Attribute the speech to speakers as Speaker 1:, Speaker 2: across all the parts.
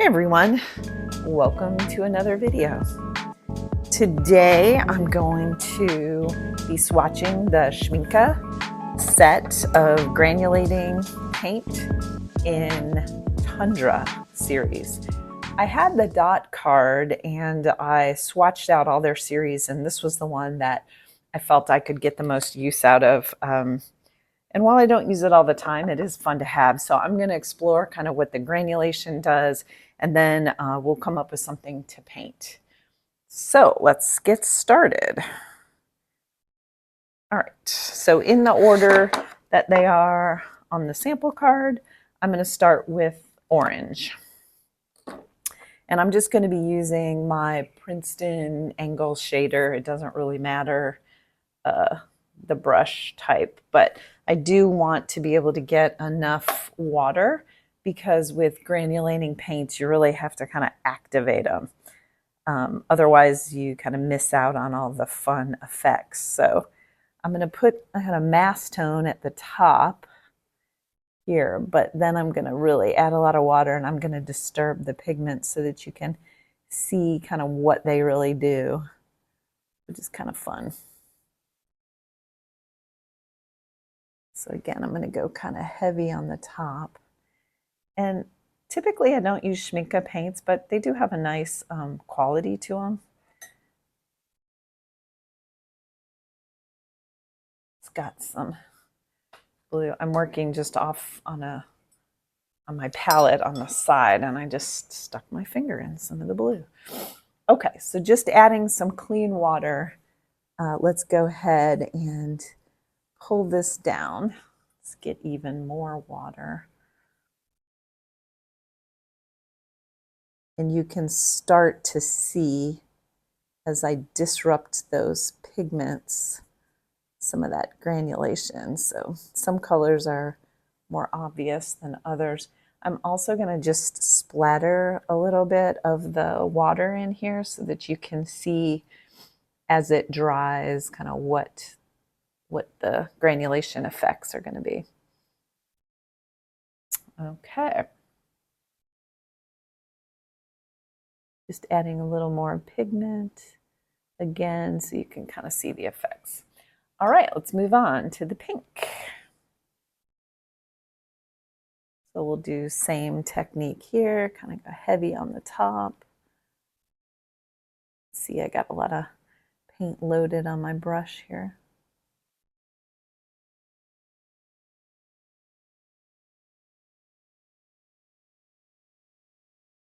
Speaker 1: Hey everyone, welcome to another video. Today I'm going to be swatching the Schmincke set of granulating paint in Tundra series. I had the dot card and I swatched out all their series, and this was the one that I felt I could get the most use out of. And while I don't use it all the time, it is fun to have. So I'm going to explore kind of what the granulation does, and then we'll come up with something to paint. So let's get started. All right, so in the order that they are on the sample card, I'm going to start with orange. And I'm just going to be using my Princeton angle shader. It doesn't really matter the brush type, but I do want to be able to get enough water, because with granulating paints, you really have to kind of activate them. Otherwise, you kind of miss out on all the fun effects. So I'm going to put a kind of mass tone at the top here, but then I'm going to really add a lot of water, and I'm going to disturb the pigments so that you can see kind of what they really do, which is kind of fun. So again, I'm going to go kind of heavy on the top. And typically I don't use Schmincke paints, but they do have a nice quality to them. It's got some blue. I'm working just off on my palette on the side, and I just stuck my finger in some of the blue. Okay, so just adding some clean water. Let's go ahead and pull this down. Let's get even more water. And you can start to see, as I disrupt those pigments, some of that granulation. So some colors are more obvious than others. I'm also going to just splatter a little bit of the water in here so that you can see as it dries kind of what the granulation effects are going to be. Okay. Just adding a little more pigment again so you can kind of see the effects. All right, let's move on to the pink. So we'll do same technique here, kind of go heavy on the top. See, I got a lot of paint loaded on my brush here.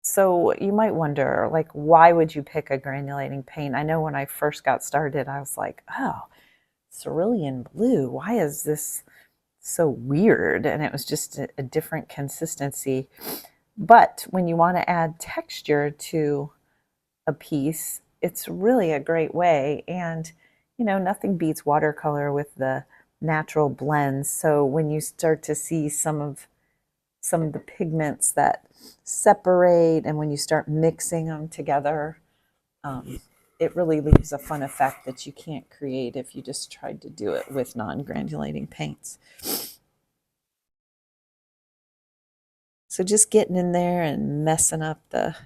Speaker 1: So you might wonder, like, why would you pick a granulating paint? I know when I first got started, I was like, oh, cerulean blue, why is this so weird? And it was just a different consistency. But when you want to add texture to a piece, it's really a great way. And, you know, nothing beats watercolor with the natural blends. So when you start to see some of the pigments that separate, and when you start mixing them together, it really leaves a fun effect that you can't create if you just tried to do it with non-granulating paints. So just getting in there and messing up the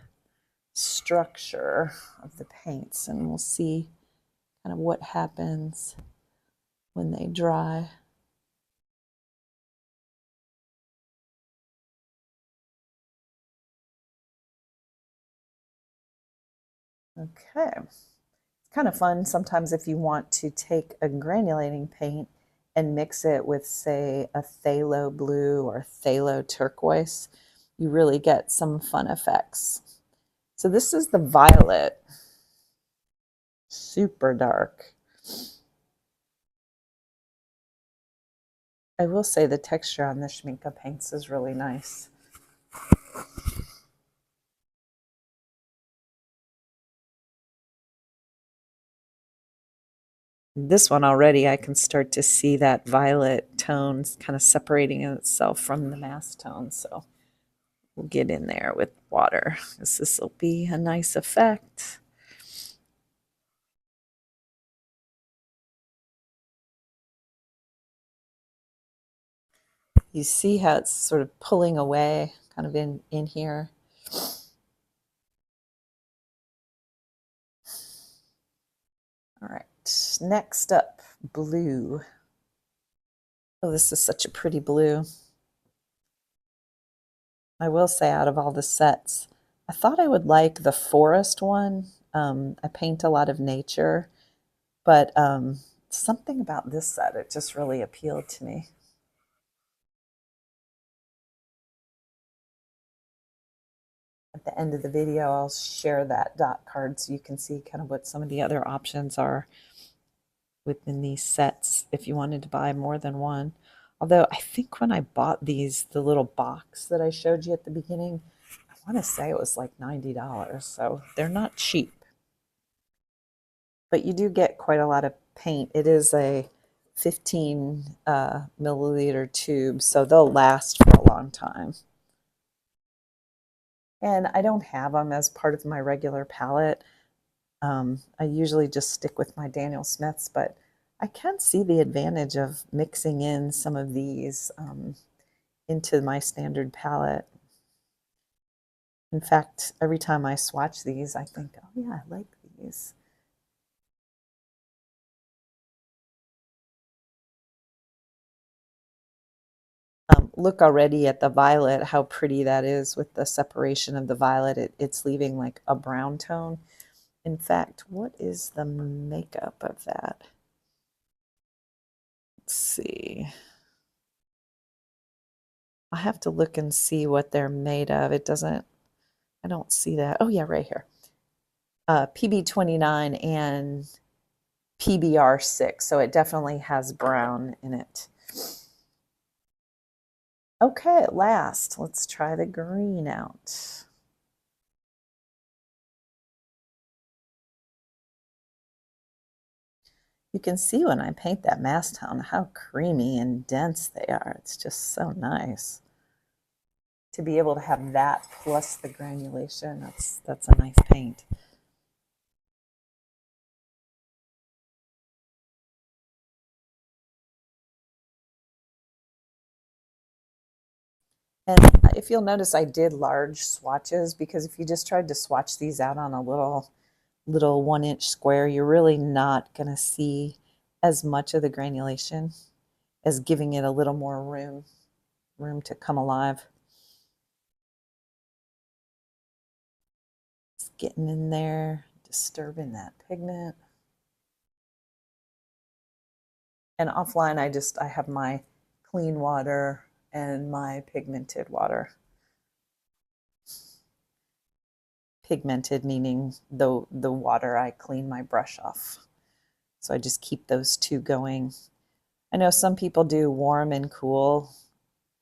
Speaker 1: structure of the paints, and we'll see kind of what happens when they dry. Okay, it's kind of fun sometimes if you want to take a granulating paint and mix it with, say, a phthalo blue or phthalo turquoise. You really get some fun effects. So this is the violet, super dark. I will say the texture on the Schmincke paints is really nice. This one already, I can start to see that violet tone kind of separating itself from the mass tone. So we'll get in there with water, because this will be a nice effect. You see how it's sort of pulling away kind of in here. All right, next up, blue. Oh, this is such a pretty blue. I will say, out of all the sets, I thought I would like the forest one. I paint a lot of nature, but something about this set, it just really appealed to me. At the end of the video, I'll share that dot card so you can see kind of what some of the other options are within these sets if you wanted to buy more than one. Although I think when I bought these, the little box that I showed you at the beginning, I want to say it was like $90, so they're not cheap. But you do get quite a lot of paint. It is a 15 milliliter tube, so they'll last for a long time. And I don't have them as part of my regular palette. I usually just stick with my Daniel Smiths, but I can see the advantage of mixing in some of these into my standard palette. In fact, every time I swatch these, I think, oh yeah, I like these. Look already at the violet, how pretty that is with the separation of the violet. It's leaving like a brown tone. In fact, what is the makeup of that? Let's see. I have to look and see what they're made of. It doesn't, I don't see that. Oh yeah, right here. PB29 and PBR6, so it definitely has brown in it. Okay, at last, let's try the green out. You can see when I paint that mass tone how creamy and dense they are. It's just so nice. To be able to have that plus the granulation, that's a nice paint. And if you'll notice, I did large swatches because if you just tried to swatch these out on a little 1-inch square, you're really not going to see as much of the granulation as giving it a little more room to come alive. It's getting in there, disturbing that pigment. And offline, I have my clean water and my pigmented water. Pigmented meaning the water I clean my brush off. So I just keep those two going. I know some people do warm and cool.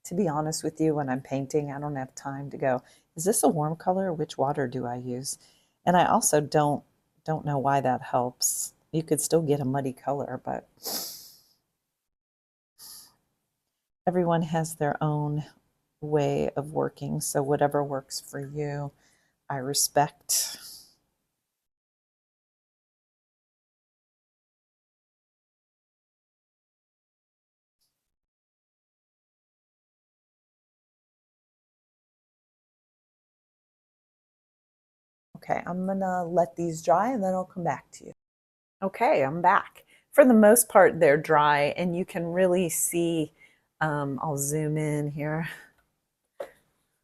Speaker 1: To be honest with you, when I'm painting, I don't have time to go, is this a warm color? Which water do I use? And I also don't know why that helps. You could still get a muddy color, but everyone has their own way of working. So whatever works for you, I respect. Okay, I'm gonna let these dry and then I'll come back to you. Okay, I'm back. For the most part, they're dry and you can really see, I'll zoom in here.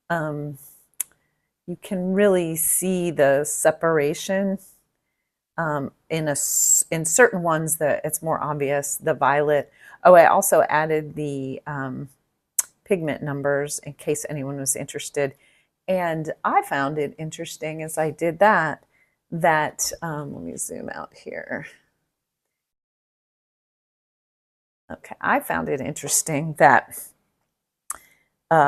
Speaker 1: You can really see the separation in certain ones that it's more obvious. The violet. Oh, I also added the pigment numbers in case anyone was interested. And I found it interesting as I did that, let me zoom out here. Okay, I found it interesting that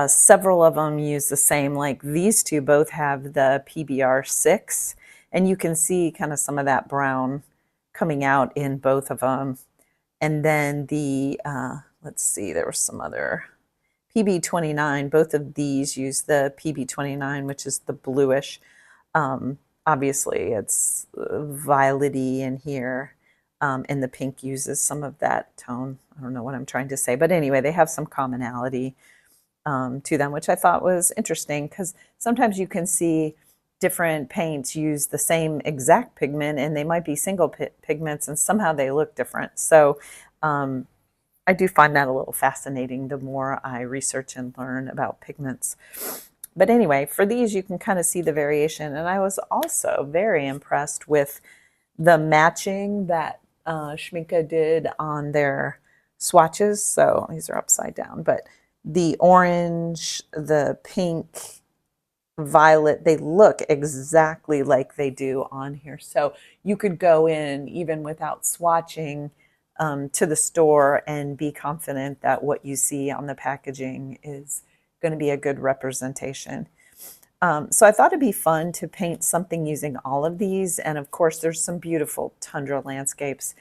Speaker 1: several of them use the same, like these two both have the PBR6, and you can see kind of some of that brown coming out in both of them. And then the, let's see, there was some other PB29, both of these use the PB29, which is the bluish. Obviously, it's violety in here, and the pink uses some of that tone. I don't know what I'm trying to say, but anyway, they have some commonality to them, which I thought was interesting because sometimes you can see different paints use the same exact pigment, and they might be single pigments, and somehow they look different. So I do find that a little fascinating the more I research and learn about pigments. But anyway, for these, you can kind of see the variation. And I was also very impressed with the matching that Schmincke did on their swatches. So these are upside down, but the orange, the pink, violet, they look exactly like they do on here. So you could go in even without swatching to the store and be confident that what you see on the packaging is going to be a good representation. So I thought it'd be fun to paint something using all of these. And of course, there's some beautiful tundra landscapes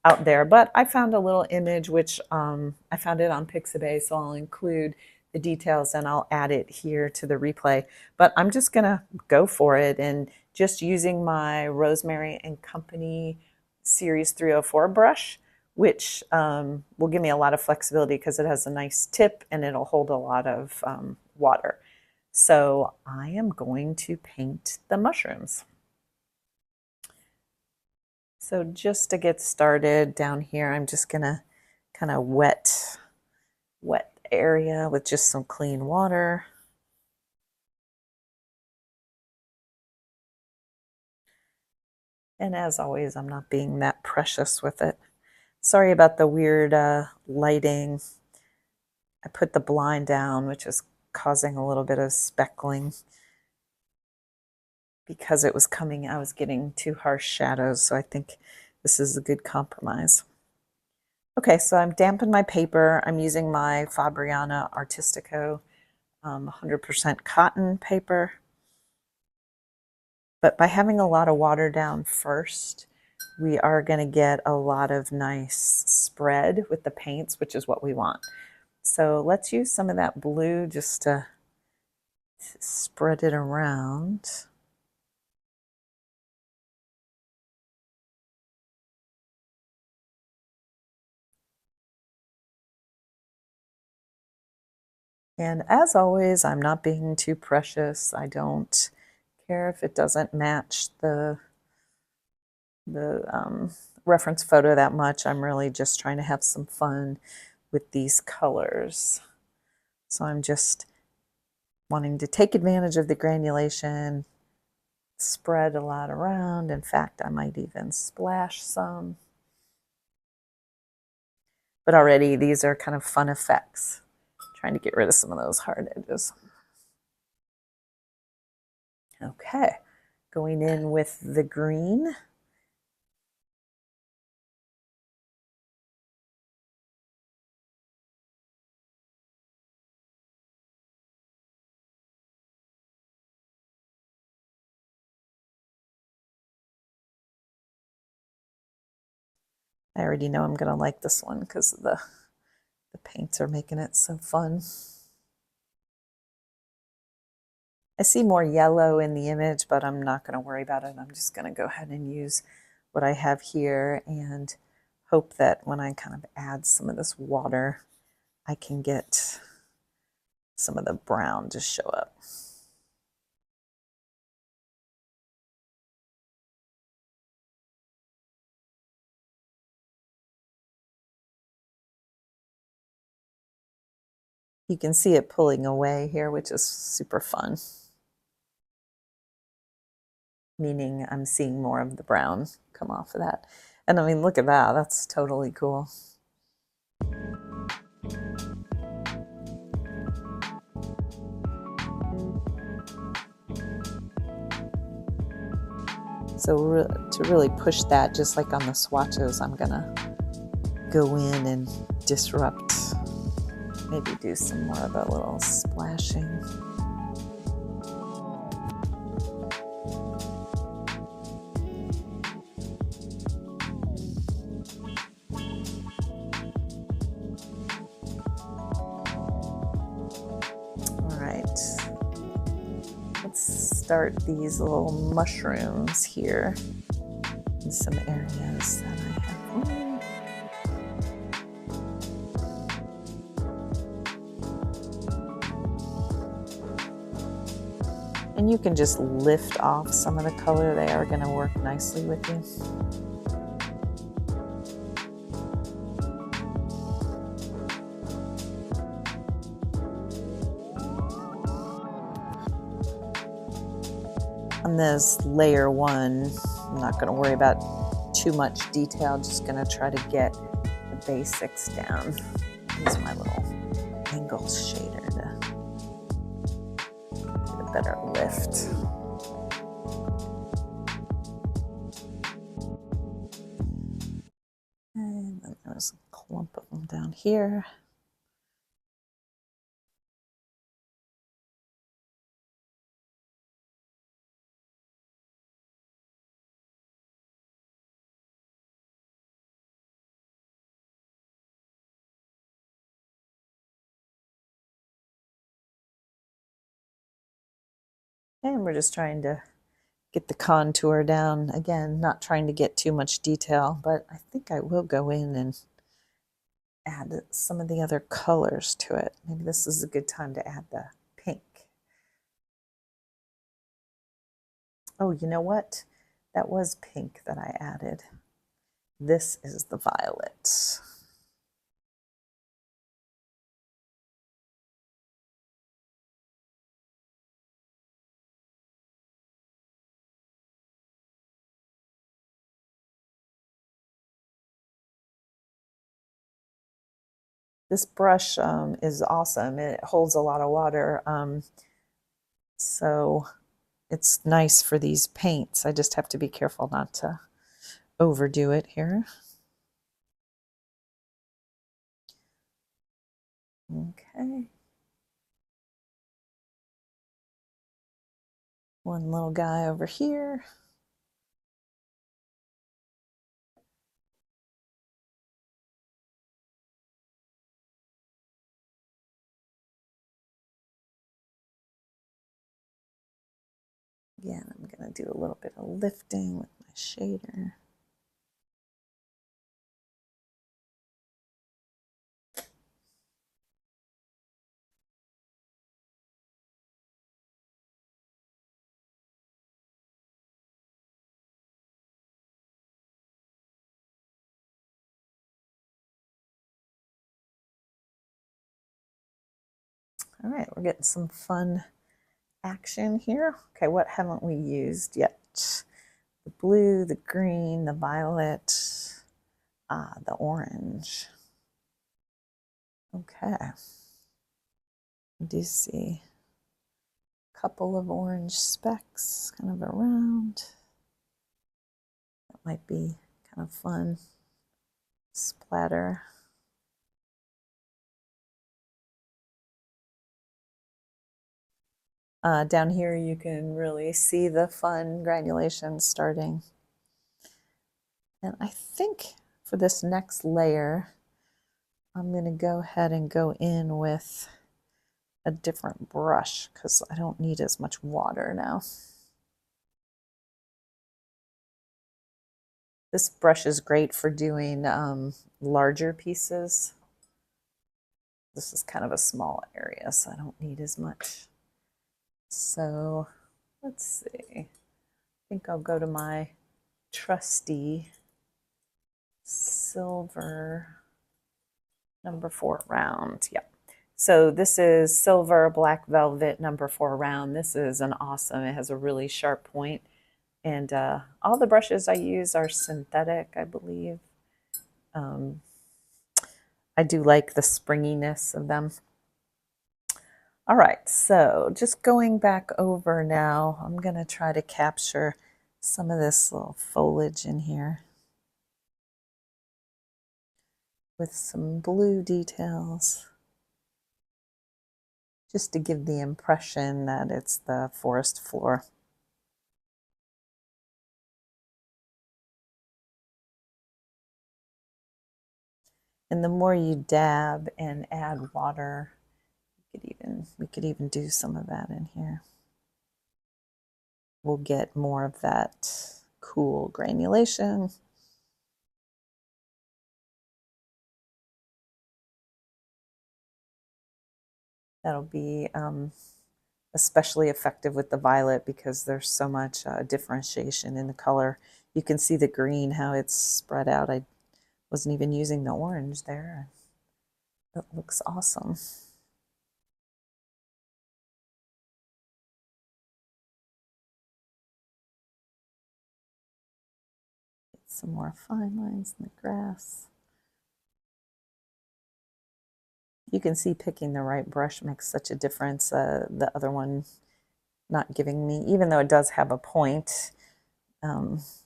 Speaker 1: out there. But I found a little image, which I found it on Pixabay, so I'll include the details and I'll add it here to the replay. But I'm just going to go for it and just using my Rosemary and Company Series 304 brush, which will give me a lot of flexibility because it has a nice tip and it'll hold a lot of water. So I am going to paint the mushrooms. So just to get started down here, I'm just gonna kind of wet area with just some clean water. And as always, I'm not being that precious with it. Sorry about the weird lighting. I put the blind down, which is causing a little bit of speckling because it was coming, I was getting too harsh shadows, so I think this is a good compromise. Okay, so I'm dampened my paper. I'm using my Fabriano Artistico 100% cotton paper. But by having a lot of water down first, we are going to get a lot of nice spread with the paints, which is what we want. So let's use some of that blue just to spread it around. And as always, I'm not being too precious. I don't care if it doesn't match the reference photo that much. I'm really just trying to have some fun with these colors. So I'm just wanting to take advantage of the granulation, spread a lot around. In fact, I might even splash some. But already these are kind of fun effects. Trying to get rid of some of those hard edges. Okay, going in with the green. I already know I'm going to like this one because the paints are making it so fun. I see more yellow in the image, but I'm not going to worry about it. I'm just going to go ahead and use what I have here and hope that when I kind of add some of this water, I can get some of the brown to show up. You can see it pulling away here, which is super fun. Meaning I'm seeing more of the brown come off of that. And I mean, look at that, that's totally cool. So to really push that, just like on the swatches, I'm gonna go in and disrupt, maybe do some more of a little splashing. All right, let's start these little mushrooms here in some areas that I have. And you can just lift off some of the color. They are going to work nicely with you. On this layer 1, I'm not going to worry about too much detail. Just going to try to get the basics down. Use my little angle shader to get a better lift. And then there's a clump of them down here. And we're just trying to get the contour down. Again, not trying to get too much detail, but I think I will go in and add some of the other colors to it. Maybe this is a good time to add the pink. Oh, you know what? That was pink that I added. This is the violet. This brush is awesome. It holds a lot of water, so it's nice for these paints. I just have to be careful not to overdo it here. Okay. One little guy over here. Again, I'm going to do a little bit of lifting with my shader. All right, we're getting some fun action here. Okay, what haven't we used yet? The blue, the green, the violet, the orange. Okay. I do see a couple of orange specks kind of around. That might be kind of fun. Splatter. Down here you can really see the fun granulation starting. And I think for this next layer, I'm going to go ahead and go in with a different brush because I don't need as much water now. This brush is great for doing larger pieces. This is kind of a small area, so I don't need as much. So let's see. I think I'll go to my trusty silver number 4 round. Yeah. So this is silver black velvet number 4 round. This is an awesome, it has a really sharp point. And all the brushes I use are synthetic, I believe. I do like the springiness of them. All right, so just going back over now, I'm going to try to capture some of this little foliage in here with some blue details, just to give the impression that it's the forest floor. And the more you dab and add water, we could even do some of that in here. We'll get more of that cool granulation. That'll be especially effective with the violet because there's so much differentiation in the color. You can see the green, how it's spread out. I wasn't even using the orange there. That looks awesome. Get some more fine lines in the grass. You can see picking the right brush makes such a difference. The other one not giving me, even though it does have a point,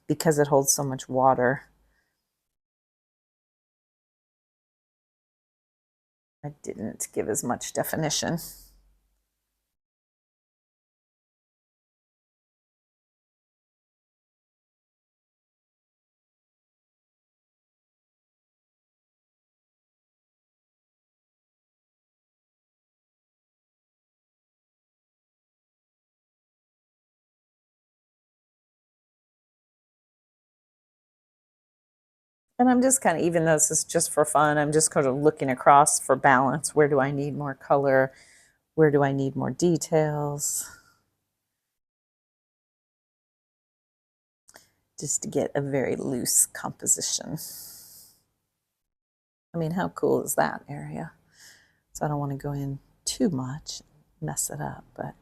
Speaker 1: because it holds so much water, I didn't give as much definition. And I'm just kind of, even though this is just for fun, I'm just kind of looking across for balance. Where do I need more color? Where do I need more details? Just to get a very loose composition. I mean, how cool is that area? So I don't want to go in too much, mess it up, but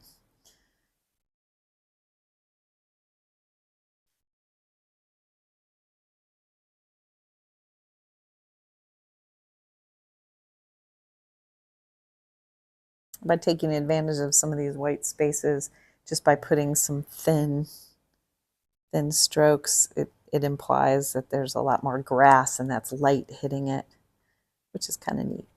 Speaker 1: by taking advantage of some of these white spaces, just by putting some thin strokes, it implies that there's a lot more grass and that's light hitting it, which is kind of neat.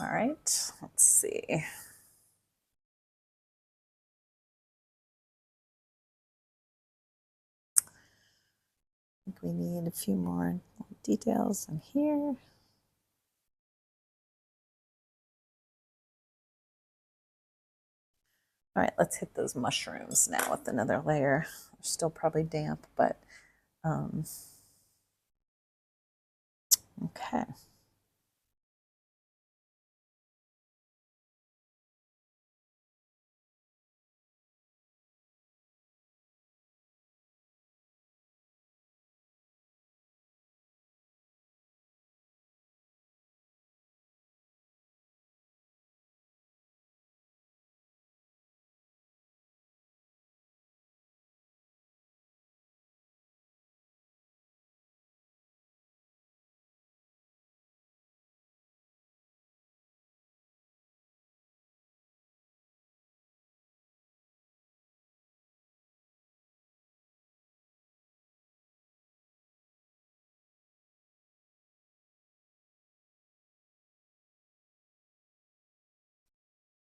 Speaker 1: All right, let's see. I think we need a few more details in here. All right, let's hit those mushrooms now with another layer. They're still probably damp, but okay.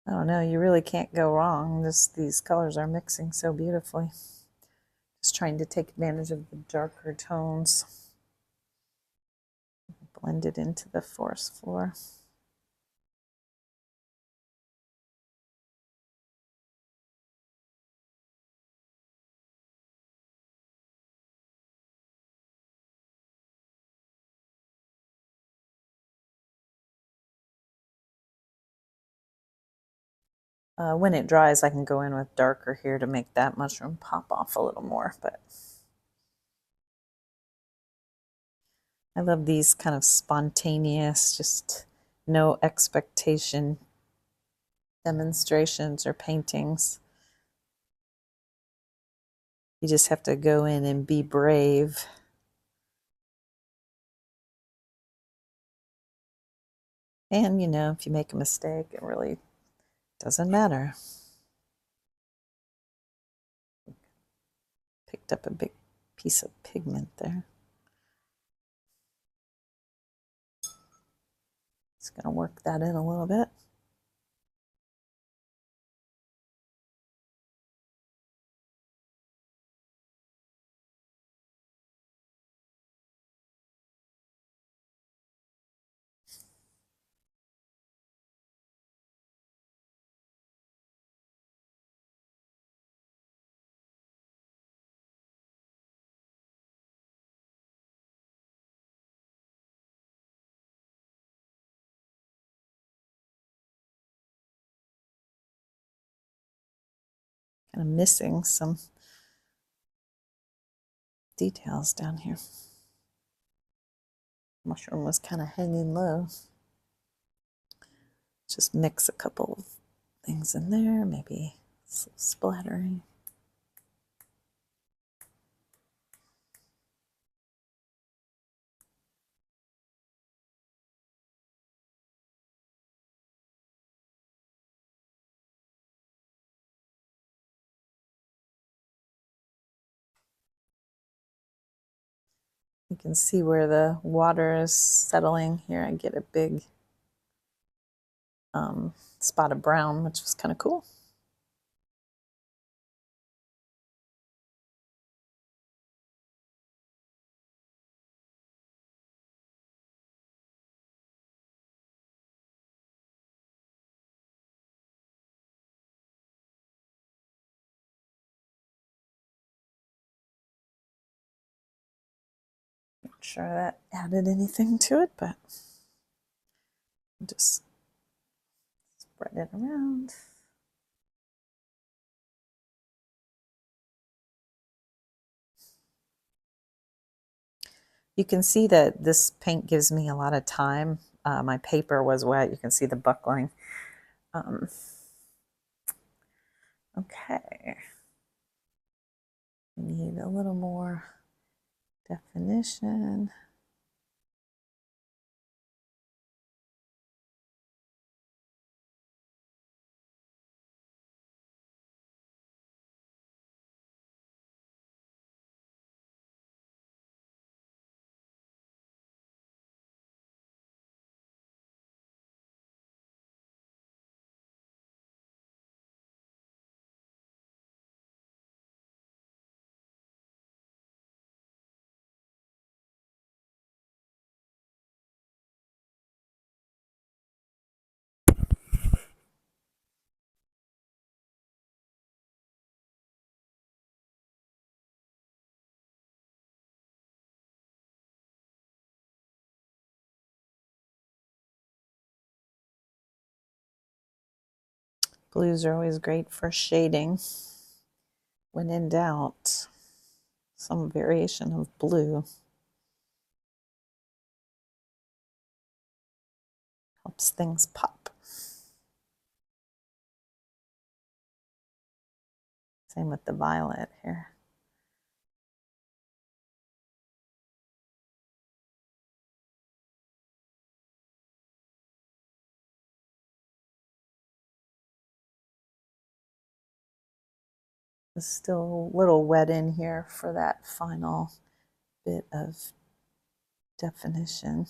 Speaker 1: I don't know, you really can't go wrong. These colors are mixing so beautifully. Just trying to take advantage of the darker tones. Blend it into the forest floor. When it dries, I can go in with darker here to make that mushroom pop off a little more, but I love these kind of spontaneous, just no expectation demonstrations or paintings. You just have to go in and be brave. And you know, if you make a mistake, it really doesn't matter. Picked up a big piece of pigment there. Just going to work that in a little bit. Kind of missing some details down here. Mushroom was kind of hanging low. Just mix a couple of things in there, maybe some splattering. You can see where the water is settling here. I get a big spot of brown, which was kind of cool. Not sure that added anything to it, but just spread it around. You can see that this paint gives me a lot of time. My paper was wet. You can see the buckling. Okay. We need a little more definition. Blues are always great for shading. When in doubt, some variation of blue helps things pop. Same with the violet here. It's still a little wet in here for that final bit of definition.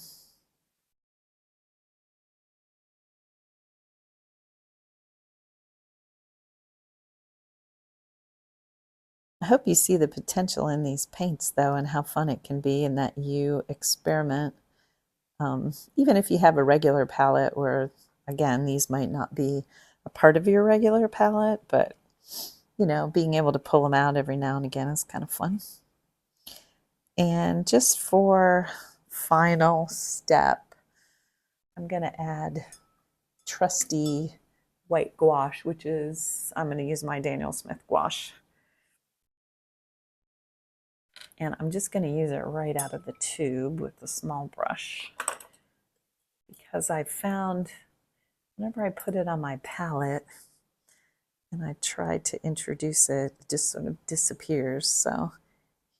Speaker 1: I hope you see the potential in these paints, though, and how fun it can be, and that you experiment. Even if you have a regular palette where, again, these might not be a part of your regular palette, but, you know, being able to pull them out every now and again is kind of fun. And just for final step, I'm going to add trusty white gouache, which is, I'm going to use my Daniel Smith gouache. And I'm just going to use it right out of the tube with the small brush, because I found whenever I put it on my palette and I try to introduce it, it just sort of disappears. So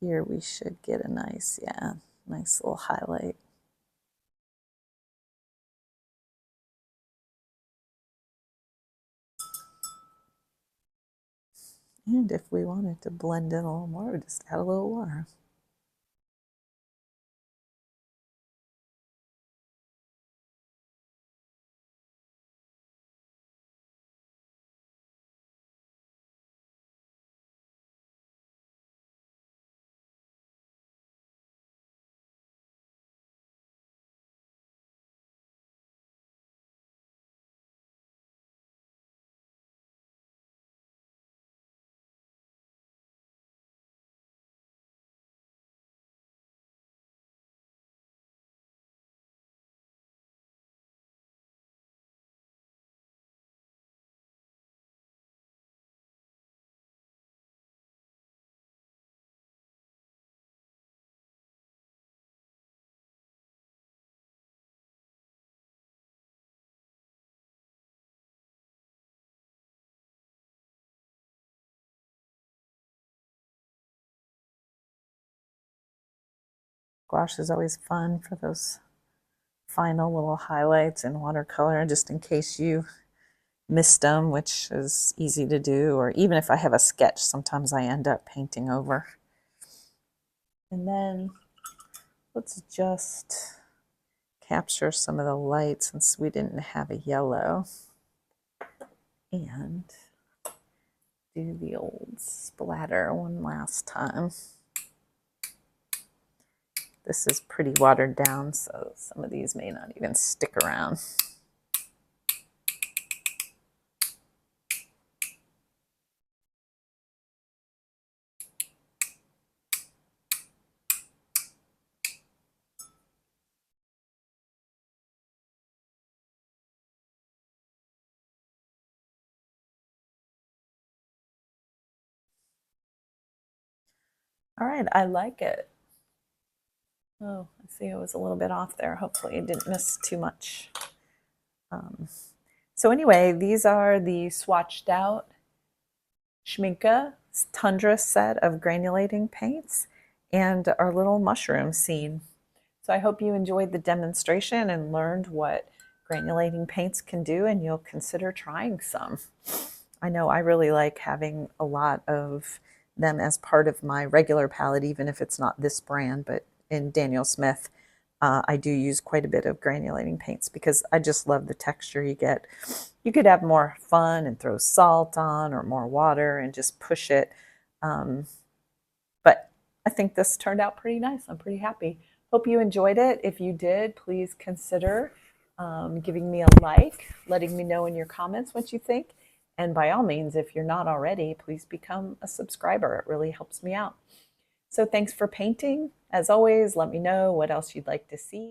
Speaker 1: here we should get a nice, yeah, nice little highlight. And if we wanted to blend in a little more, we just add a little water. Gouache is always fun for those final little highlights in watercolor, just in case you missed them, which is easy to do, or even if I have a sketch, sometimes I end up painting over. And then let's just capture some of the light since we didn't have a yellow, and do the old splatter one last time. This is pretty watered down, so some of these may not even stick around. All right, I like it. Oh, I see it was a little bit off there. Hopefully I didn't miss too much. So anyway, these are the swatched out Schmincke Tundra set of granulating paints and our little mushroom scene. So I hope you enjoyed the demonstration and learned what granulating paints can do, and you'll consider trying some. I know I really like having a lot of them as part of my regular palette, even if it's not this brand, but in Daniel Smith, I do use quite a bit of granulating paints because I just love the texture you get. You could have more fun and throw salt on or more water and just push it. But I think this turned out pretty nice. I'm pretty happy. Hope you enjoyed it. If you did, please consider giving me a like, letting me know in your comments what you think. And by all means, if you're not already, please become a subscriber. It really helps me out. So thanks for painting. As always, let me know what else you'd like to see.